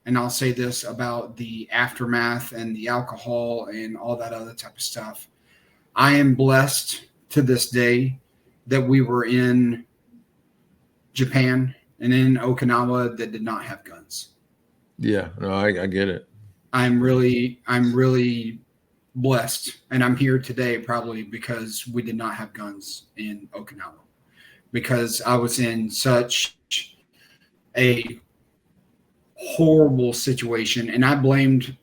and I'll say this about the aftermath and the alcohol and all that other type of stuff. I am blessed to this day that we were in Japan and in Okinawa that did not have guns. Yeah, no, I get it. I'm really blessed, and I'm here today probably because we did not have guns in Okinawa, because I was in such a horrible situation, and I blamed.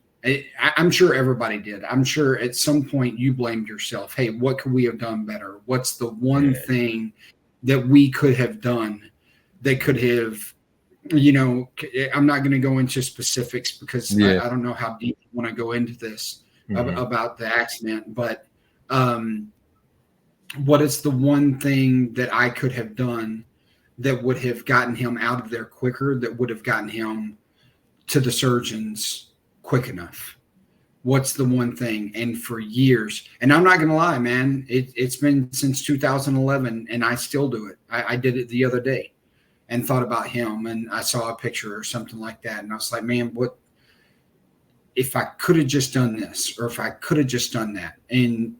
I'm sure everybody did. I'm sure at some point you blamed yourself. Hey, what could we have done better? What's the one thing that we could have done that could have, I'm not going to go into specifics because I don't know how deep you want to go into this about the accident, but what is the one thing that I could have done that would have gotten him out of there quicker, that would have gotten him to the surgeons quick enough? What's the one thing? And for years, and I'm not going to lie, man, it's been since 2011 and I still do it. I did it the other day and thought about him, and I saw a picture or something like that. And I was like, man, what if I could have just done this, or if I could have just done that? And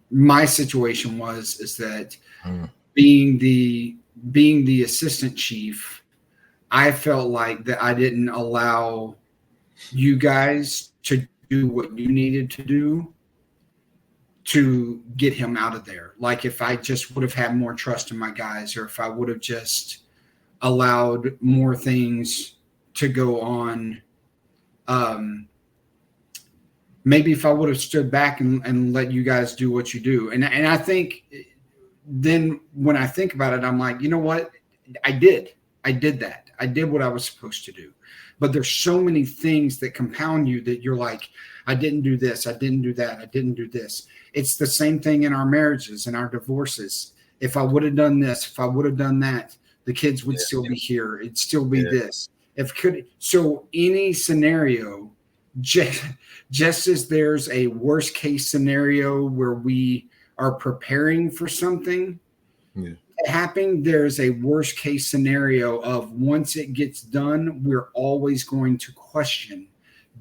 my situation is that being the assistant chief, I felt like that I didn't allow you guys to do what you needed to do to get him out of there. Like if I just would have had more trust in my guys, or if I would have just allowed more things to go on, maybe if I would have stood back and let you guys do what you do. And I think then when I think about it, I'm like, you know what? I did that. I did what I was supposed to do. But there's so many things that compound you that you're like, I didn't do this. I didn't do that. I didn't do this. It's the same thing in our marriages and our divorces. If I would have done this, if I would have done that, the kids would still be here. It'd still be this. So any scenario, just as there's a worst case scenario where we are preparing for something happening, there's a worst case scenario of once it gets done, we're always going to question,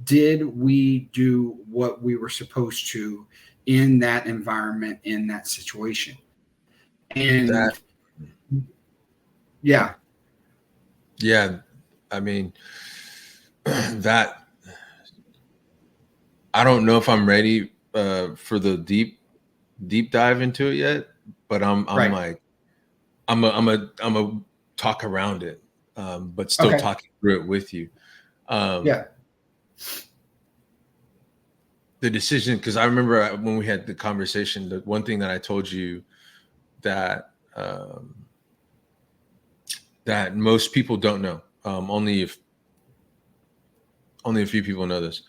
did we do what we were supposed to in that environment, in that situation? And yeah. I mean, that I don't know if I'm ready for the deep dive into it yet, but I'm like, I'm a talk around it, but still talking through it with you. The decision, because I remember when we had the conversation, the one thing that I told you that that most people don't know, only a few people know this.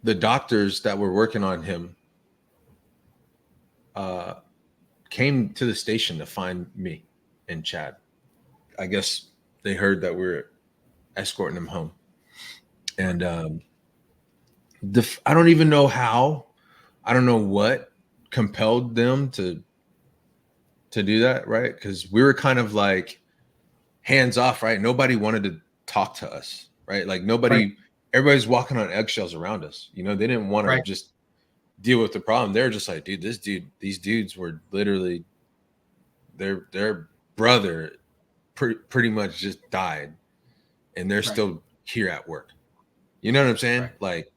The doctors that were working on him came to the station to find me and Chad. I guess they heard that we were escorting him home. And I don't even know how. I don't know what compelled them to do that, right? Because we were kind of like hands off, right? Nobody wanted to talk to us, right? Like everybody's walking on eggshells around us. They didn't want to just deal with the problem. They're just like, these dudes were literally their brother pretty much just died, and they're still here at work. You know what I'm saying? Like,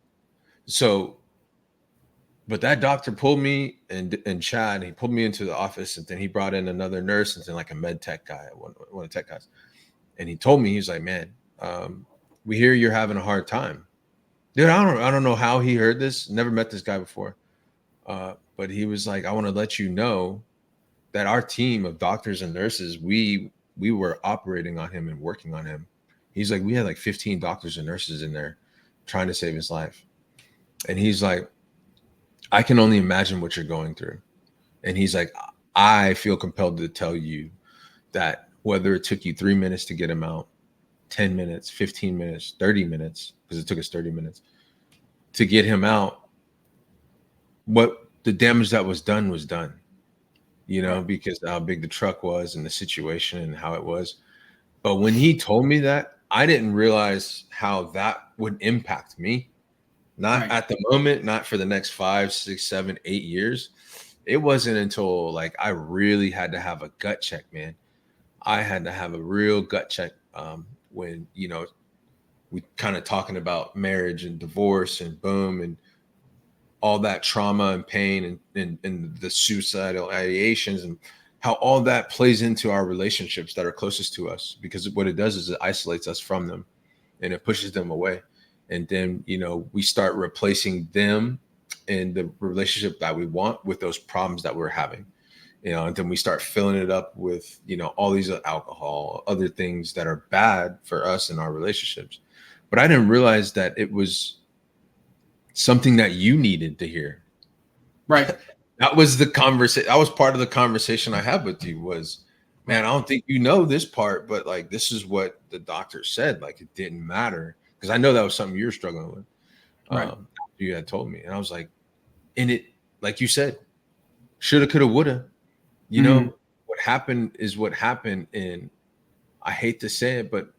so, but that doctor pulled me and Chad, he pulled me into the office, and then he brought in another nurse and then like a med tech guy, one of the tech guys. And he told me, he's like, man, we hear you're having a hard time. Dude, I don't know how he heard this. Never met this guy before. But he was like, I want to let you know that our team of doctors and nurses, we were operating on him and working on him. He's like, we had like 15 doctors and nurses in there trying to save his life. And he's like, I can only imagine what you're going through. And he's like, I feel compelled to tell you that whether it took you 3 minutes to get him out, 10 minutes, 15 minutes, 30 minutes, because it took us 30 minutes to get him out, what the damage that was done, because of how big the truck was and the situation and how it was. But when he told me that, I didn't realize how that would impact me. Not Right. at the moment, not for the next 5, 6, 7, 8 years. It wasn't until like I really had to have a gut check, man. I had to have a real gut check when, we kind of talking about marriage and divorce and boom and all that trauma and pain and the suicidal ideations and how all that plays into our relationships that are closest to us, because what it does is it isolates us from them and it pushes them away. And then, we start replacing them in the relationship that we want with those problems that we're having, and then we start filling it up with, all these alcohol, other things that are bad for us in our relationships. But I didn't realize that it was something that you needed to hear. Right. That was the conversation. That was part of the conversation I had with you was, man, I don't think you know this part, but like, this is what the doctor said. Like, it didn't matter. Cause I know that was something you were struggling with. Right. You had told me. And I was like, and it, like you said, shoulda, coulda, woulda, Mhm. what happened is what happened. And I hate to say it, but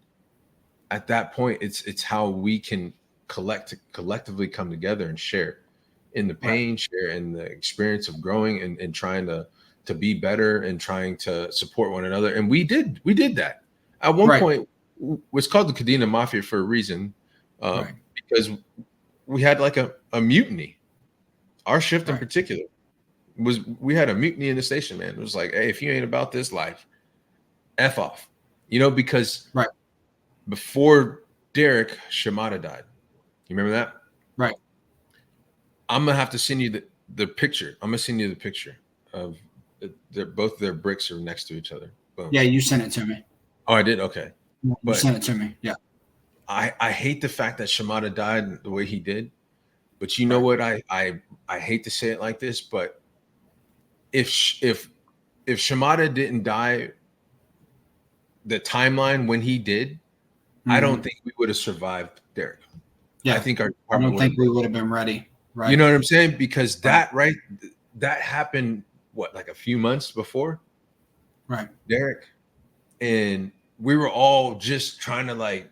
at that point, it's how we can collectively come together and share in the Right. pain, share in the experience of growing and trying to be better and trying to support one another. And we did that. At one Right. point, it's called the Cadena Mafia for a reason, Right. because we had like a mutiny. Our shift in Right. particular we had a mutiny in the station, man. It was like, hey, if you ain't about this life, F off. Because Right. before Derek, Shimada died. You remember that? Right. I'm gonna have to send you the picture. I'm gonna send you the picture of both their bricks are next to each other. Boom. Yeah, you sent it to me. Oh, I did. Okay, You but sent it to me. Yeah. I hate the fact that Shimada died the way he did. But you know Right. what? I hate to say it like this, but if Shimada didn't die the timeline when he did, I don't Mhm. think we would have survived Derek. I Yeah. think our I department don't would have. think we would have been ready. You Right. know what I'm saying? Because Right. that happened what, like a few months before Right. Derek, and we were all just trying to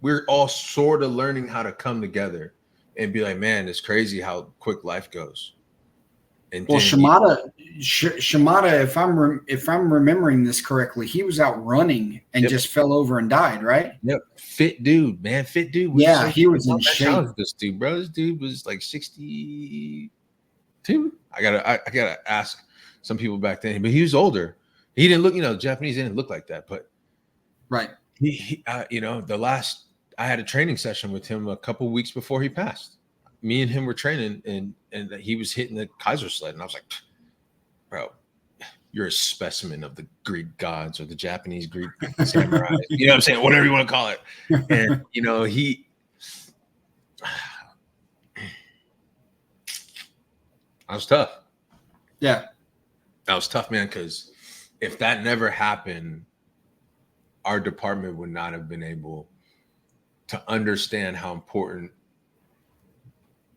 we're all sort of learning how to come together and be like, man, it's crazy how quick life goes. And Well, then Shimada, if I'm remembering this correctly, he was out running and yep, just fell over and died. Right? yep, fit dude, man, fit dude. We Yeah, say he was in man, shape. challenge this dude, bro. This dude was like 62. I gotta ask some people back then, but he was older. He didn't look, Japanese didn't look like that, but Right. the last I had a training session with him a couple weeks before he passed. Me and him were training, and he was hitting the Kaiser sled, and I was like, bro, you're a specimen of the Greek gods or the Japanese Greek samurai. You know what I'm saying? Whatever you want to call it. And he I was tough. Yeah. That was tough, man, because if that never happened, our department would not have been able to understand how important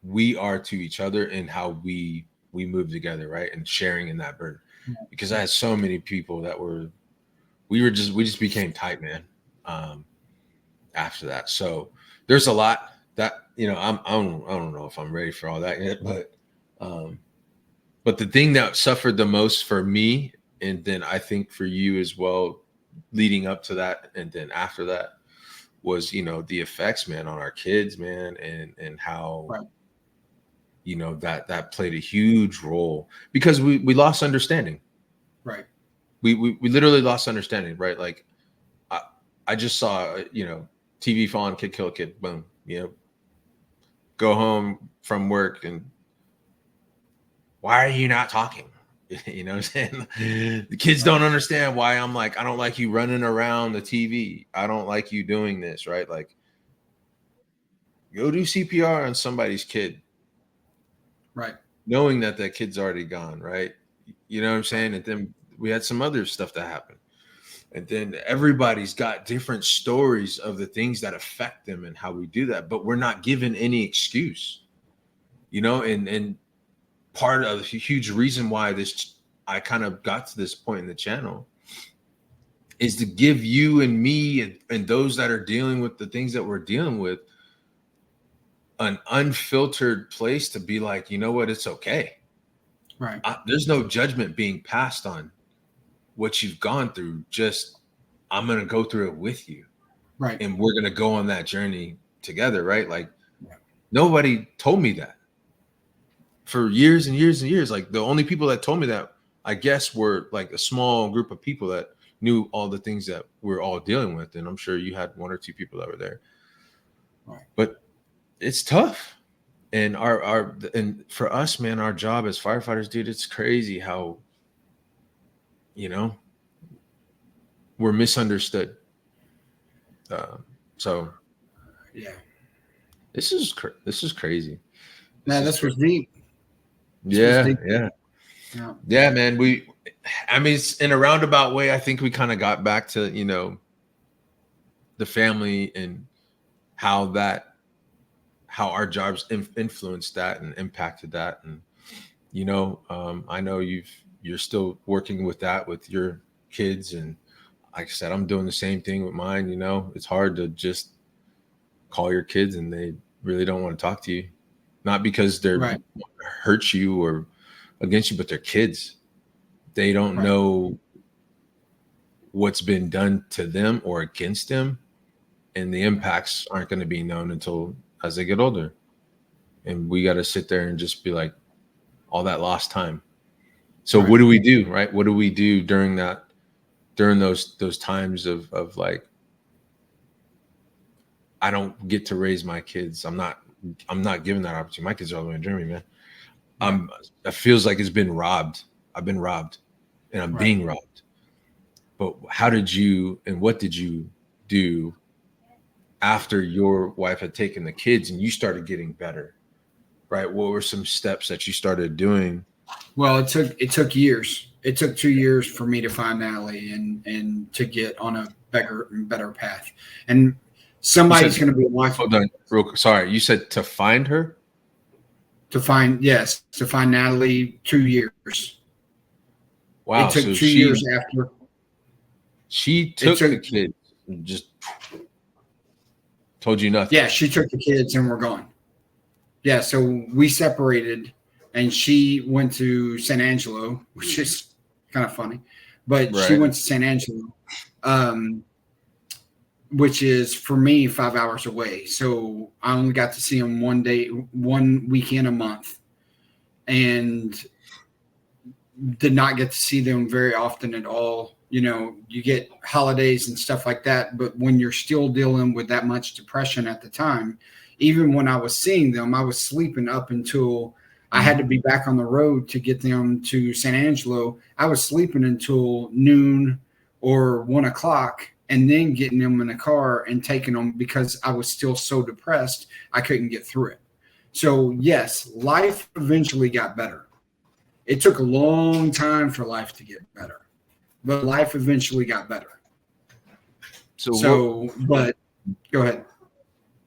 we are to each other and how we move together, right? And sharing in that burden. Because I had so many people that we just became tight, man. After that. So there's a lot that, I don't know if I'm ready for all that yet, um but the thing that suffered the most for me, and then I think for you as well, leading up to that and then after that, was the effects, man, on our kids, man, and how Right. that played a huge role because we lost understanding. Right. We literally lost understanding, right? Like I, I just saw TV falling, kid kill a kid, boom, go home from work and why are you not talking? You know what I'm saying? The kids Right. don't understand why I'm like, I don't like you running around the TV. I don't like you doing this, right? Like, go do CPR on somebody's kid, Right. knowing that that kid's already gone, right? You know what I'm Right. saying? And then we had some other stuff that happened. And then everybody's got different stories of the things that affect them and how we do that, but we're not given any excuse, and part of the huge reason why I kind of got to this point in the channel is to give you and me and those that are dealing with the things that we're dealing with an unfiltered place to be like, you know what, it's okay. Right. There's no judgment being passed on what you've gone through. Just, I'm going to go through it with you. Right. And we're going to go on that journey together. Right. Like, Right. nobody told me that for years and years and years. Like, the only people that told me that, I guess, were like a small group of people that knew all the things that we're all dealing with. And I'm sure you had one or two people that were there. Right. But it's tough. And and for us, man, our job as firefighters, dude, it's crazy how, you know, we're misunderstood. So Yeah. this is crazy. Man, this was deep. Yeah, Yeah. Yeah, man. I mean, it's in a roundabout way. I think we kind of got back to, you know, the family and how our jobs influenced that and impacted that. And, you know, I know you're still working with that with your kids. And like I said, I'm doing the same thing with mine. You know, it's hard to just call your kids and they really don't want to talk to you. Not because they're Right. hurt you or against you, but they're kids. They don't know what's been done to them or against them. And the impacts aren't going to be known until as they get older. And we got to sit there and just be like, all that lost time. So what do we do? Right. What do we do during those times of like, I don't get to raise my kids. I'm not given that opportunity. My kids are all the way in Germany, man. It feels like it's been robbed. I've been robbed and I'm being robbed. But how did you and what did you do after your wife had taken the kids and you started getting better? Right. What were some steps that you started doing? Well, it took years. It took 2 years for me to find Natalie and to get on a better path. And somebody's going to be a wife. Hold on, sorry. You said to find her? To find Natalie, 2 years. Wow. It took 2 years after. She took the kids and just told you nothing. Yeah, she took the kids and we're gone. Yeah, so we separated and she went to San Angelo, which is kind of funny. But she went to San Angelo, which is for me 5 hours away. So I only got to see him one weekend a month, and did not get to see them very often at all. You know, you get holidays and stuff like that, but when you're still dealing with that much depression at the time, even when I was seeing them, I was sleeping up until I had to be back on the road to get them to San Angelo. I was sleeping until noon or 1 o'clock and then getting them in the car and taking them because I was still so depressed I couldn't get through it. So yes, life eventually got better. It took a long time for life to get better, but life eventually got better. But go ahead.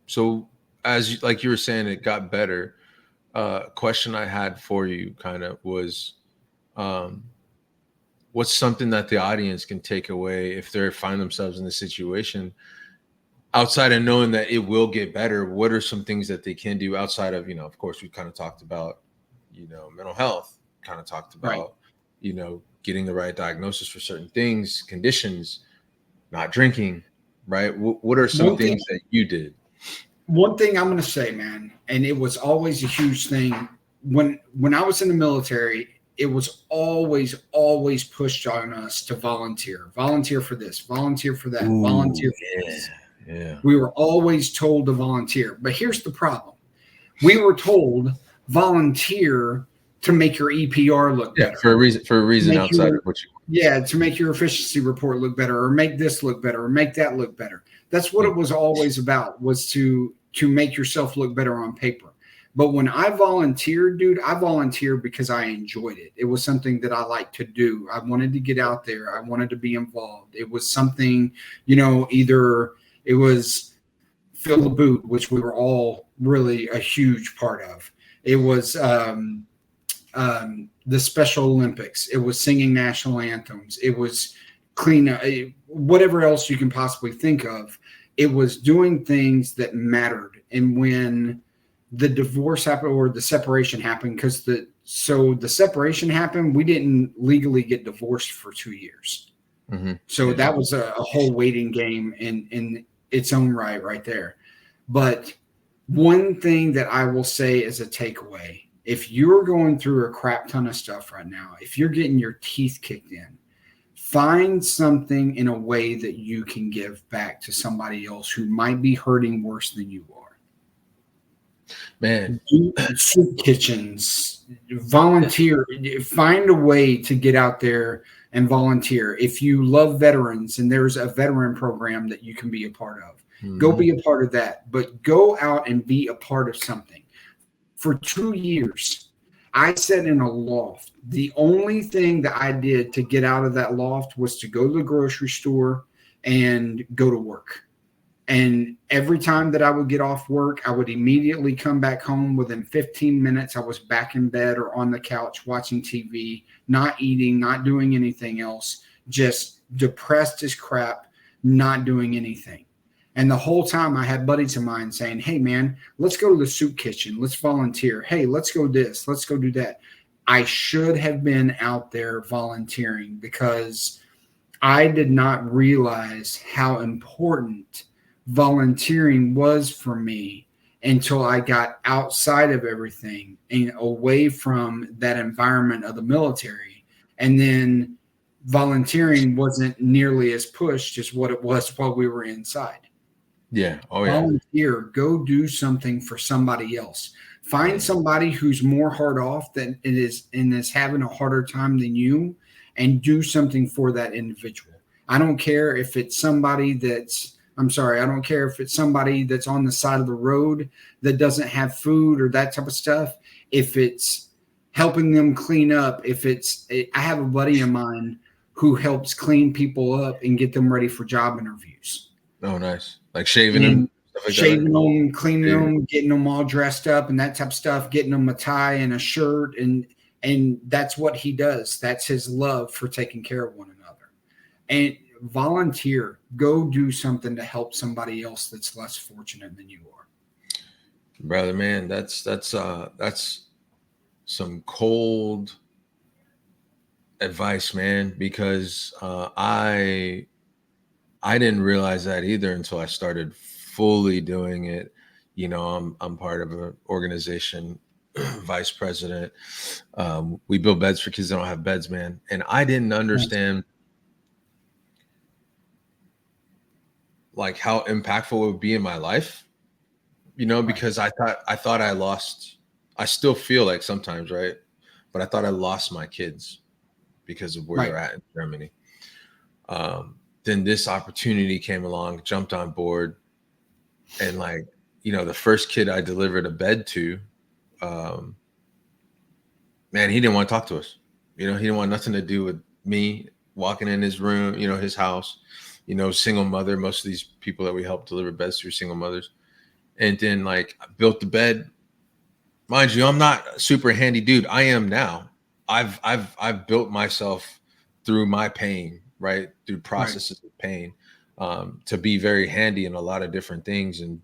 So as like you were saying, it got better. Question I had for you kind of was, what's something that the audience can take away if they find themselves in this situation outside of knowing that it will get better? What are some things that they can do outside of, you know, of course, we kind of talked about, you know, mental health, kind of talked about, you know, getting the right diagnosis for certain things, conditions, not drinking, right? What are some things that you did? One thing I'm going to say, man, and it was always a huge thing when I was in the military, it was always pushed on us to volunteer for this, volunteer for that, volunteer for this. Yeah. We were always told to volunteer. But here's the problem. We were told volunteer to make your EPR look better. For a reason outside of what you. Yeah, to make your efficiency report look better, or make this look better, or make that look better. That's what it was always about, was to make yourself look better on paper. But when I volunteered, dude, I volunteered because I enjoyed it. It was something that I liked to do. I wanted to get out there. I wanted to be involved. It was something, you know, either it was fill the boot, which we were all really a huge part of. It was the Special Olympics. It was singing national anthems. It was clean up. whatever else you can possibly think of. It was doing things that mattered. And when the divorce happened or the separation happened, because the separation happened, we didn't legally get divorced for 2 years. Mm-hmm. So that was a whole waiting game in its own right there. But one thing that I will say as a takeaway, if you're going through a crap ton of stuff right now, if you're getting your teeth kicked in, find something in a way that you can give back to somebody else who might be hurting worse than you are. Man, Do soup kitchens, volunteer, find a way to get out there and volunteer. If you love veterans and there's a veteran program that you can be a part of, go be a part of that. But go out and be a part of something. For 2 years, I sat in a loft. The only thing that I did to get out of that loft was to go to the grocery store and go to work. And every time that I would get off work, I would immediately come back home. Within 15 minutes, I was back in bed or on the couch watching TV, not eating, not doing anything else, just depressed as crap, not doing anything. And the whole time I had buddies of mine saying, hey, man, let's go to the soup kitchen. Let's volunteer. Hey, let's go this. Let's go do that. I should have been out there volunteering because I did not realize how important volunteering was for me until I got outside of everything and away from that environment of the military. And then volunteering wasn't nearly as pushed as what it was while we were inside. Yeah. Oh, yeah. Volunteer, go do something for somebody else. Find somebody who's more hard off than it is and is having a harder time than you, and do something for that individual. I don't care if it's somebody I don't care if it's somebody that's on the side of the road that doesn't have food or that type of stuff. If it's helping them clean up, I have a buddy of mine who helps clean people up and get them ready for job interviews. Oh, nice. Like shaving them, stuff like Shaving that. them, cleaning them, getting them all dressed up and that type of stuff, getting them a tie and a shirt. And that's what he does. That's his love for taking care of one another. And volunteer, go do something to help somebody else that's less fortunate than you are. Brother, man, that's some cold advice, man, because I didn't realize that either until I started fully doing it. You know, I'm part of an organization, vice president. We build beds for kids that don't have beds, man. And I didn't understand like how impactful it would be in my life, you know, because I thought I lost, I still feel like sometimes, right? But I thought I lost my kids because of where they're at in Germany. Then this opportunity came along, jumped on board, and like, you know, the first kid I delivered a bed to, man, he didn't want to talk to us. You know, he didn't want nothing to do with me walking in his room, you know, his house, you know, single mother. Most of these people that we help deliver beds to are single mothers. And then like I built the bed. Mind you, I'm not a super handy dude. I am now. I've built myself through my pain, right? Through processes of pain, to be very handy in a lot of different things. And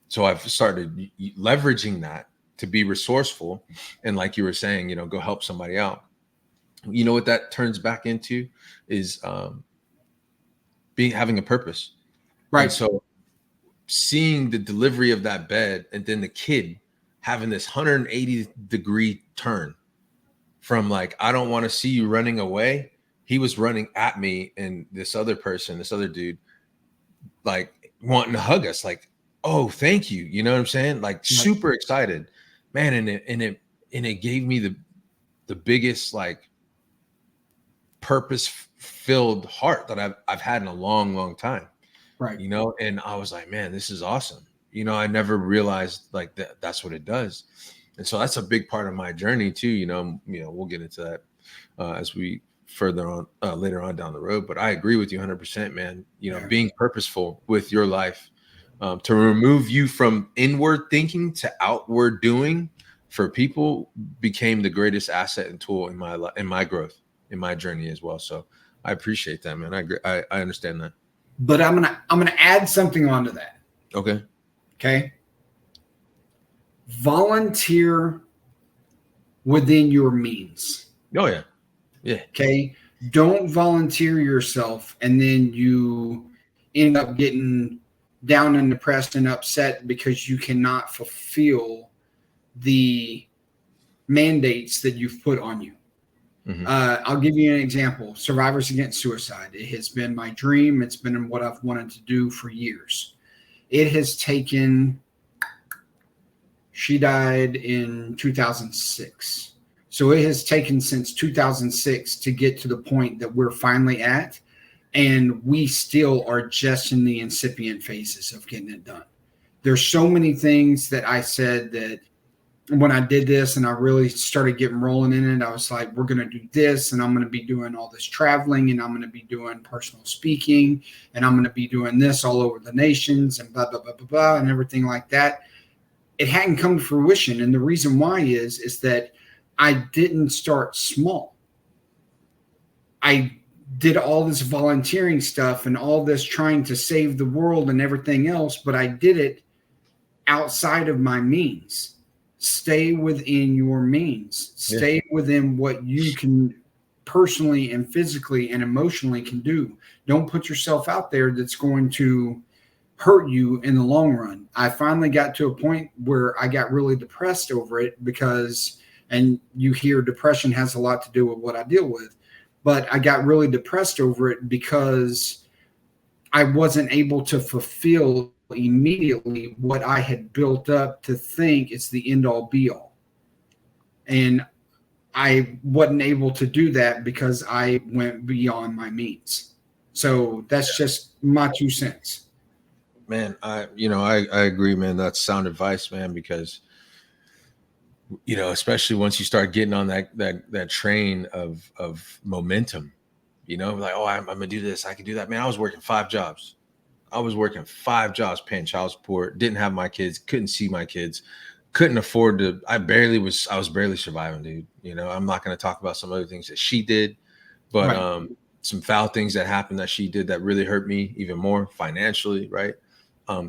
so I've started leveraging that to be resourceful. And like you were saying, you know, go help somebody out. You know what that turns back into is having a purpose. Right. And so seeing the delivery of that bed and then the kid having this 180-degree turn from like, I don't want to see you running away. He was running at me, and this other dude, like wanting to hug us, like, oh, thank you. You know what I'm saying? Like super excited, man. And it gave me the biggest like purpose-filled heart that I've had in a long, long time. Right. You know, and I was like, man, this is awesome. You know, I never realized like that's what it does. And so that's a big part of my journey too. You know, we'll get into that as we further on later on down the road. But I agree with you 100%, man. You know, being purposeful with your life, to remove you from inward thinking to outward doing for people became the greatest asset and tool in my growth, in my journey as well. So I appreciate that, man. I agree. I understand that. But I'm gonna add something onto that. Okay. Okay. Volunteer within your means. Oh yeah. Yeah. Okay. Don't volunteer yourself and then you end up getting down and depressed and upset because you cannot fulfill the mandates that you've put on you. Mm-hmm. I'll give you an example. Survivors Against Suicide. It has been my dream. It's been what I've wanted to do for years. It has taken, she died in 2006. So it has taken since 2006 to get to the point that we're finally at. And we still are just in the incipient phases of getting it done. There's so many things that I said that when I did this and I really started getting rolling in it, I was like, we're going to do this and I'm going to be doing all this traveling and I'm going to be doing personal speaking and I'm going to be doing this all over the nations and blah, blah, blah, blah, blah, and everything like that. It hadn't come to fruition. And the reason why is that I didn't start small. I did all this volunteering stuff and all this trying to save the world and everything else, but I did it outside of my means. Stay within your means. Stay within what you can personally and physically and emotionally can do. Don't put yourself out there that's going to hurt you in the long run. I finally got to a point where I got really depressed over it because, and you hear depression has a lot to do with what I deal with, but I got really depressed over it because I wasn't able to fulfill immediately what I had built up to think it's the end all be all. And I wasn't able to do that because I went beyond my means. So that's just my 2 cents. Man, I agree, man. That's sound advice, man, because especially once you start getting on that train of momentum, like, oh, I'm gonna do this, I can do that. Man, I was working 5 jobs. Paying child support, didn't have my kids, couldn't see my kids, couldn't afford to. I was barely surviving, dude. I'm not going to talk about some other things that she did, but Right. Some foul things that happened that she did that really hurt me even more financially, right?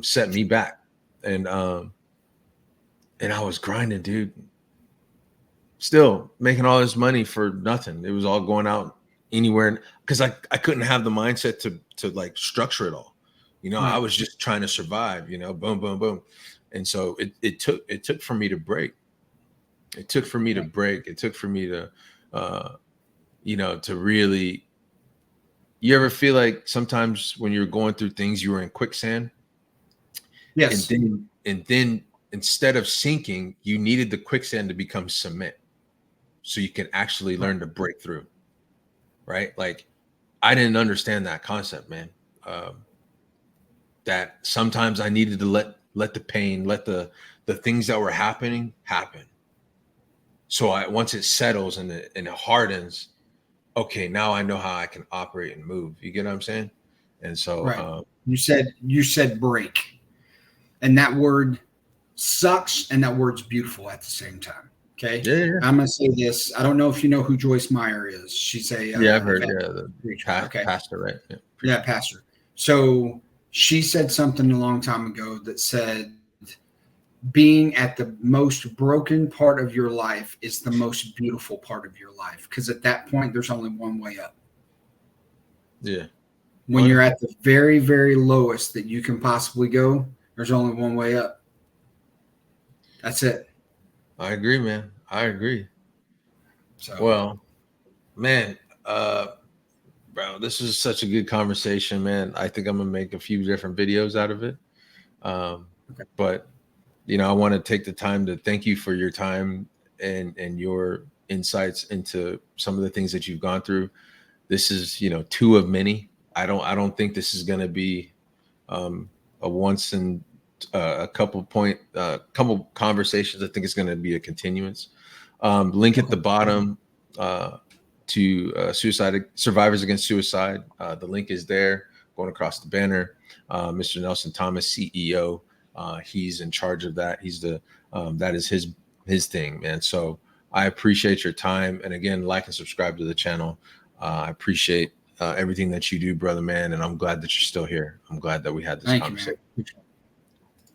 Set me back. And I was grinding, dude. Still making all this money for nothing. It was all going out anywhere because I couldn't have the mindset to like structure it all. Right. I was just trying to survive, boom, boom, boom. And so it took for me to break. It took for me to break. It took for me to, to really, you ever feel like sometimes when you're going through things, you were in quicksand? Yes. And then instead of sinking, you needed the quicksand to become cement so you can actually learn to break through. Right? Like I didn't understand that concept, man. That sometimes I needed to let the pain, let the things that were happening happen. So once it settles and it hardens, okay, now I know how I can operate and move. You get what I'm saying? And so right. You said break. And that word sucks and that word's beautiful at the same time. Okay. Yeah. I'm gonna say this. I don't know if you know who Joyce Meyer is. She's a I've heard the preacher. Okay. Pastor, right? Yeah, pastor. So she said something a long time ago that said being at the most broken part of your life is the most beautiful part of your life. Because at that point, there's only one way up. Yeah. When you're at the very, very lowest that you can possibly go, there's only one way up. That's it. I agree, man. I agree. So, well, man, bro, this is such a good conversation, man. I think I'm gonna make a few different videos out of it. Okay. But I want to take the time to thank you for your time and your insights into some of the things that you've gone through. This is 2 of many. I don't think this is going to be a once in a couple conversations. I think it's going to be a continuance. Link at the bottom to Survivors Against Suicide. The link is there going across the banner. Mr. Nelson Thomas, CEO. He's in charge of that. He's that is his thing, man. So I appreciate your time. And again, like and subscribe to the channel. I appreciate everything that you do, brother, man. And I'm glad that you're still here. I'm glad that we had this Thank you, conversation. man.